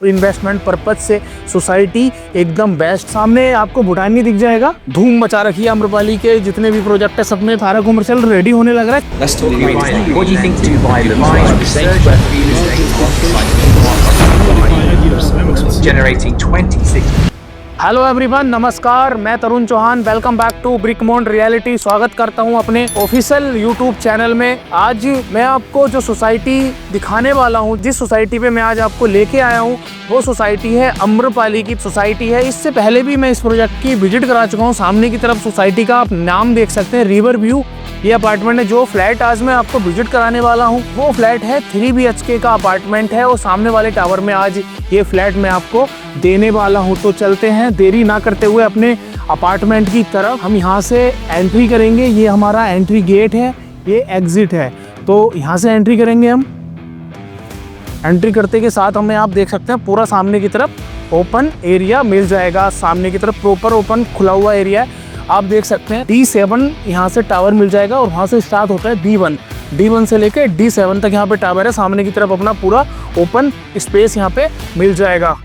Investment purpose से society एकदम best. सामने आपको भूटानी दिख जाएगा। धूम मचा रखी है आम्रपाली के जितने भी प्रोजेक्ट है, सब में सारा कमर्शियल रेडी होने लग रहा है। What do you think Dubai looks like? Generating 26. Hello everyone, नमस्कार। मैं Tarun Chauhan, welcome back to Brickmont Reality. स्वागत करता हूं अपने ऑफिशियल यूट्यूब चैनल में। आज मैं आपको जो सोसाइटी दिखाने वाला हूं, जिस सोसाइटी पे मैं आज आपको लेके आया हूं, वो सोसाइटी है आम्रपाली की सोसाइटी है। इससे पहले भी मैं इस प्रोजेक्ट की विजिट करा चुका हूँ। सामने की तरफ सोसाइटी का आप नाम देख सकते हैं, रिवर व्यू ये अपार्टमेंट है। जो फ्लैट आज मैं आपको विजिट कराने वाला हूँ वो फ्लैट है 3 BHK का अपार्टमेंट है, और सामने वाले टावर में आज ये फ्लैट मैं आपको देने वाला हूँ। तो चलते हैं देरी ना करते हुए अपने अपार्टमेंट की तरफ। हम यहाँ से एंट्री करेंगे। ये हमारा एंट्री गेट है, ये एग्जिट है। तो यहाँ से एंट्री करेंगे हम। एंट्री करते के साथ हमें आप देख सकते हैं पूरा सामने की तरफ ओपन एरिया मिल जाएगा। सामने की तरफ प्रॉपर ओपन खुला हुआ एरिया है। आप देख सकते हैं D7 यहाँ से टावर मिल जाएगा, और वहाँ से स्टार्ट होता है D1 से लेके D7 तक यहाँ पे टावर है। सामने की तरफ अपना पूरा ओपन स्पेस यहाँ पे मिल जाएगा।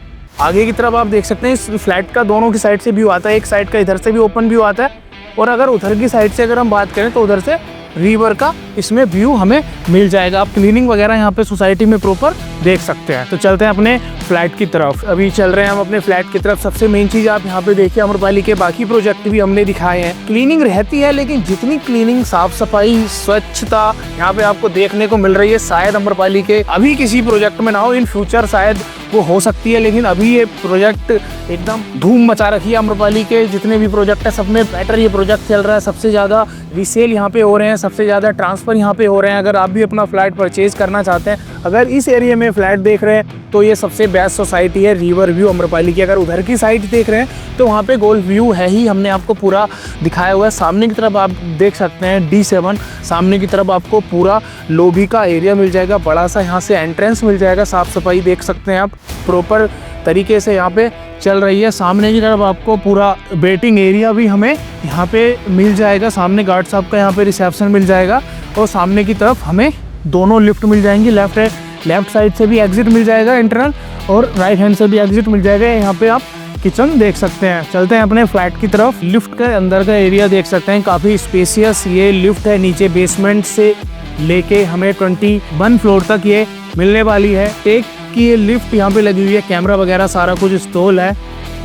आगे की तरफ आप देख सकते हैं इस फ्लैट का दोनों की साइड से व्यू आता है। एक साइड का इधर से भी ओपन व्यू आता है, और अगर उधर की साइड से अगर हम बात करें तो उधर से रिवर का इसमें व्यू हमें मिल जाएगा। आप क्लीनिंग वगैरह यहाँ पे सोसाइटी में प्रॉपर देख सकते हैं। तो चलते हैं अपने फ्लैट की तरफ। अभी चल रहे हैं हम अपने फ्लैट की तरफ। सबसे मेन चीज़ आप यहाँ पे देखिए, आम्रपाली के बाकी प्रोजेक्ट भी हमने दिखाए हैं। क्लीनिंग रहती है, लेकिन जितनी क्लीनिंग, साफ सफाई, स्वच्छता यहाँ पे आपको देखने को मिल रही है, शायद आम्रपाली के अभी किसी प्रोजेक्ट में ना हो। इन फ्यूचर शायद वो हो सकती है, लेकिन अभी ये प्रोजेक्ट एकदम धूम मचा रखी है। आम्रपाली के जितने भी प्रोजेक्ट है सब में बेटर ये प्रोजेक्ट चल रहा है। सबसे ज़्यादा रीसेल यहाँ पे हो रहे हैं, सबसे ज़्यादा ट्रांसफ़र यहाँ पे हो रहे हैं। अगर आप भी अपना फ्लैट परचेज़ करना चाहते हैं, अगर इस एरिया में फ्लैट देख रहे हैं, तो ये सबसे बेस्ट सोसाइटी है रिवर व्यू आम्रपाली की। अगर उधर की साइड देख रहे हैं तो वहाँ पे गोल्फ व्यू है ही, हमने आपको पूरा दिखाया हुआ है। सामने की तरफ आप देख सकते हैं D7। सामने की तरफ आपको पूरा लॉबी का एरिया मिल जाएगा, बड़ा सा यहाँ से एंट्रेंस मिल जाएगा। साफ़ सफाई देख सकते हैं आप, प्रॉपर तरीके से यहाँ पे चल रही है। सामने की तरफ आपको पूरा वेटिंग एरिया भी हमें यहाँ पे मिल जाएगा। सामने गार्ड साहब का यहाँ पे रिसेप्शन मिल जाएगा, और सामने की तरफ हमें दोनों लिफ्ट मिल जाएंगी। लेफ्ट साइड से भी एग्जिट मिल जाएगा इंटरनल, और राइट हैंड से भी एग्जिट मिल जाएगा। यहाँ पे आप किचन देख सकते हैं। चलते हैं अपने फ्लैट की तरफ। लिफ्ट के अंदर का एरिया देख सकते हैं, काफ़ी स्पेसियस ये लिफ्ट है। नीचे बेसमेंट से लेके हमें 21 फ्लोर तक ये मिलने वाली है। एक की ये लिफ्ट यहाँ पे लगी हुई है, कैमरा वगैरह सारा कुछ इंस्टॉल है,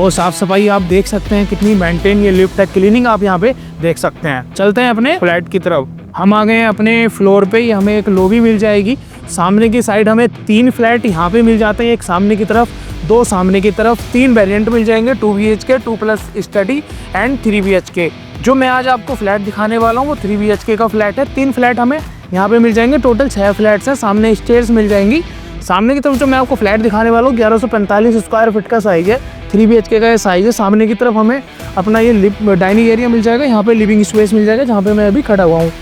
और साफ़ सफाई आप देख सकते हैं कितनी मेंटेन ये लिफ्ट है। क्लीनिंग आप यहाँ पे देख सकते हैं। चलते हैं अपने फ्लैट की तरफ। हम आ गए हैं अपने फ्लोर पे ही। हमें एक लॉबी मिल जाएगी। सामने की साइड हमें 3 फ्लैट यहाँ पे मिल जाते हैं, एक सामने की तरफ, 2 सामने की तरफ। 3 वेरिएंट मिल जाएंगे, 2 BHK, 2+ स्टडी एंड 3 BHK। जो मैं आज आपको फ्लैट दिखाने वाला हूँ वो 3 BHK का फ्लैट है। 3 फ्लैट हमें यहाँ पे मिल जाएंगे। टोटल 6 फ्लैट्स हैं। सामने स्टेयर्स मिल जाएंगी। सामने की तरफ जो मैं आपको फ्लैट दिखाने वाला हूँ 1145 स्क्वायर फीट का साइज़ है। 3 BHK का ये साइज़ है। सामने की तरफ हमें अपना ये डाइनिंग एरिया मिल जाएगा। यहाँ पे लिविंग स्पेस मिल जाएगा, जहाँ पे मैं अभी खड़ा हुआ हूँ।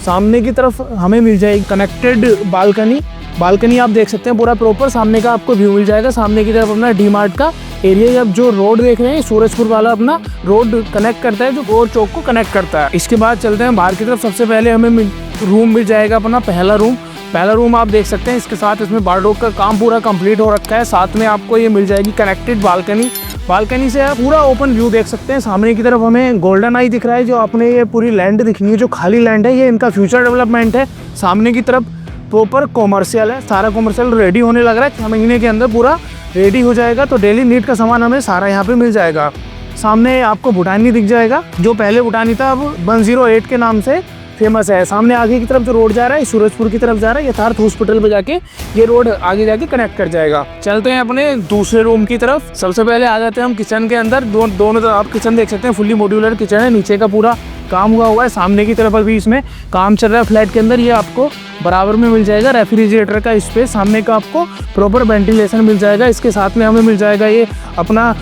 सामने की तरफ हमें मिल जाएगी कनेक्टेड बालकनी आप देख सकते हैं। पूरा प्रॉपर सामने का आपको व्यू मिल जाएगा। सामने की तरफ अपना D-Mart का एरिया। अब जो रोड देख रहे हैं सूरजपुर वाला अपना रोड कनेक्ट करता है, जो गोर चौक को कनेक्ट करता है। इसके बाद चलते हैं बाहर की तरफ। सबसे पहले हमें रूम मिल जाएगा अपना पहला रूम आप देख सकते हैं। इसके साथ इसमें वार्डरोब का काम पूरा कंप्लीट हो रखा है। साथ में आपको ये मिल जाएगी कनेक्टेड बालकनी से आप पूरा ओपन व्यू देख सकते हैं। सामने की तरफ हमें गोल्डन आई दिख रहा है। जो अपने ये पूरी लैंड दिखनी है, जो खाली लैंड है, ये इनका फ्यूचर डेवलपमेंट है। सामने की तरफ प्रॉपर कॉमर्शियल है, सारा कॉमर्शियल रेडी होने लग रहा है। 6 महीने के अंदर पूरा रेडी हो जाएगा। तो डेली नीड का सामान हमें सारा यहाँ पे मिल जाएगा। सामने आपको भूटानी दिख जाएगा, जो पहले भूटानी था अब 108 के नाम से फेमस है। सामने आगे की तरफ जो रोड जा रहा है सूरजपुर की तरफ जा रहा है, यथार्थ हॉस्पिटल पे जाके ये रोड आगे जाके कनेक्ट कर जाएगा। चलते हैं अपने दूसरे रूम की तरफ। सबसे पहले आ जाते हैं हम किचन के अंदर। दोनों तरफ आप किचन देख सकते हैं, फुल्ली मॉड्यूलर किचन है। नीचे का पूरा काम हुआ है। सामने की तरफ अभी इसमें काम चल रहा है फ्लैट के अंदर। ये आपको बराबर में मिल जाएगा रेफ्रिजरेटर का स्पेस। सामने का आपको प्रॉपर वेंटिलेशन मिल जाएगा। इसके साथ में हमें मिल जाएगा ये अपना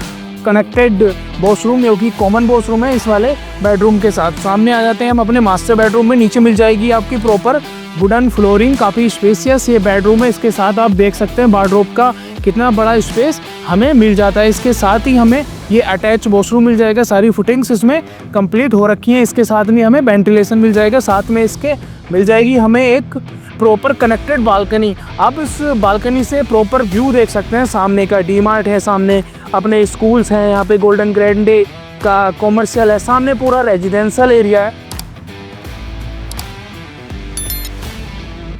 कनेक्टेड वॉशरूम, जो कि कॉमन वॉशरूम है इस वाले बेडरूम के साथ। सामने आ जाते हैं हम अपने मास्टर बेडरूम में। नीचे मिल जाएगी आपकी प्रॉपर वुडन फ्लोरिंग, काफ़ी स्पेसियस ये बेडरूम है। इसके साथ आप देख सकते हैं वार्डरोब का कितना बड़ा स्पेस हमें मिल जाता है। इसके साथ ही हमें ये अटैच वॉशरूम मिल जाएगा, सारी फिटिंग्स इसमें कंप्लीट हो रखी हैं। इसके साथ में हमें वेंटिलेशन मिल जाएगा, साथ में इसके मिल जाएगी हमें एक प्रॉपर कनेक्टेड बालकनी। आप इस बालकनी से प्रॉपर व्यू देख सकते हैं। सामने का डी-मार्ट है, सामने अपने स्कूल्स हैं, यहाँ पे गोल्डन ग्रैंडे का कॉमर्शियल है, सामने पूरा रेजिडेंशियल एरिया है।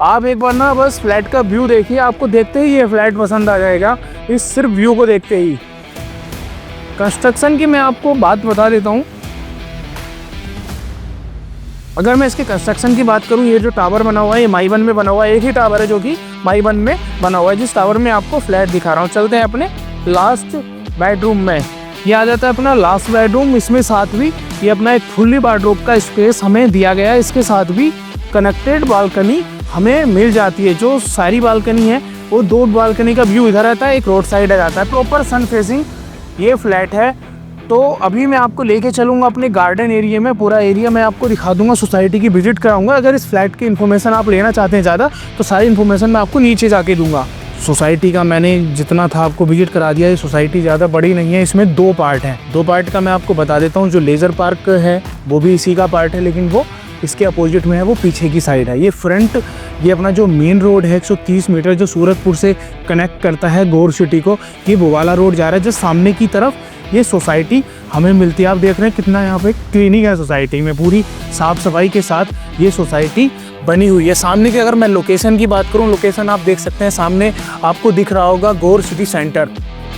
आप एक बार ना बस फ्लैट का व्यू देखिए, आपको देखते ही ये फ्लैट पसंद आ जाएगा, इस सिर्फ व्यू को देखते ही। कंस्ट्रक्शन की मैं आपको बात बता देता हूँ। अगर मैं इसके कंस्ट्रक्शन की बात करूँ, ये जो टावर बना हुआ है ये माई 1 में बना हुआ है। एक ही टावर है जो कि माई 1 में बना हुआ है, जिस टावर में आपको फ्लैट दिखा रहा हूँ। चलते हैं अपने लास्ट बेडरूम में। ये आ जाता है अपना लास्ट बेडरूम। इसमें साथ भी ये अपना एक फुल्ली वार्डरोब का स्पेस हमें दिया गया है। इसके साथ भी कनेक्टेड बालकनी हमें मिल जाती है। जो सारी बालकनी है वो 2 बालकनी का व्यू इधर आता है, एक रोड साइड आ जाता है। प्रॉपर सन फेसिंग ये फ्लैट है। तो अभी मैं आपको लेके चलूँगा अपने गार्डन एरिया में। पूरा एरिया मैं आपको दिखा दूंगा, सोसाइटी की विजिट कराऊंगा। अगर इस फ्लैट की इन्फॉर्मेशन आप लेना चाहते हैं ज़्यादा, तो सारी इन्फॉर्मेशन मैं आपको नीचे जाके दूंगा। सोसाइटी का मैंने जितना था आपको विजिट करा दिया। ये सोसाइटी ज़्यादा बड़ी नहीं है, इसमें 2 पार्ट हैं। 2 पार्ट का मैं आपको बता देता हूँ। जो लेज़र पार्क है वो भी इसी का पार्ट है, लेकिन वो इसके अपोजिट में है, वो पीछे की साइड है। ये फ्रंट, ये अपना जो मेन रोड है 130 मीटर जो सूरतपुर से कनेक्ट करता है गौर सिटी को, ये वो वाला रोड जा रहा है। जो सामने की तरफ ये सोसाइटी हमें मिलती है। आप देख रहे हैं कितना यहाँ पे क्लीनिंग है सोसाइटी में, पूरी साफ़ सफाई के साथ ये सोसाइटी बनी हुई है। सामने की अगर मैं लोकेशन की बात करूँ, लोकेशन आप देख सकते हैं, सामने आपको दिख रहा होगा गौर सिटी सेंटर।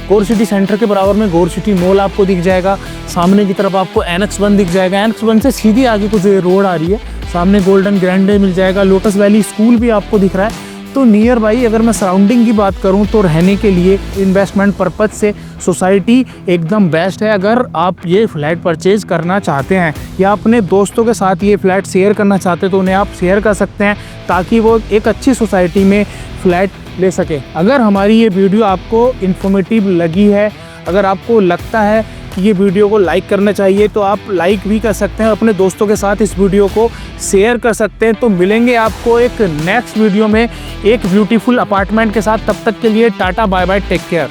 गौर सिटी सेंटर के बराबर में गौर सिटी मॉल आपको दिख जाएगा। सामने की तरफ आपको NX 1 दिख जाएगा। NX 1 से सीधी आगे कुछ रोड आ रही है, सामने गोल्डन ग्रैंडे मिल जाएगा। लोटस वैली स्कूल भी आपको दिख रहा है। तो नियर बाई अगर मैं सराउंडिंग की बात करूं तो रहने के लिए इन्वेस्टमेंट पर्पज से सोसाइटी एकदम बेस्ट है। अगर आप ये फ्लैट परचेज करना चाहते हैं या अपने दोस्तों के साथ ये फ्लैट शेयर करना चाहते हैं तो उन्हें आप शेयर कर सकते हैं, ताकि वो एक अच्छी सोसाइटी में फ्लैट ले सके। अगर हमारी ये वीडियो आपको इन्फॉर्मेटिव लगी है, अगर आपको लगता है कि ये वीडियो को लाइक करना चाहिए, तो आप लाइक भी कर सकते हैं, अपने दोस्तों के साथ इस वीडियो को शेयर कर सकते हैं। तो मिलेंगे आपको एक नेक्स्ट वीडियो में एक ब्यूटीफुल अपार्टमेंट के साथ। तब तक के लिए tata, bye bye, take care.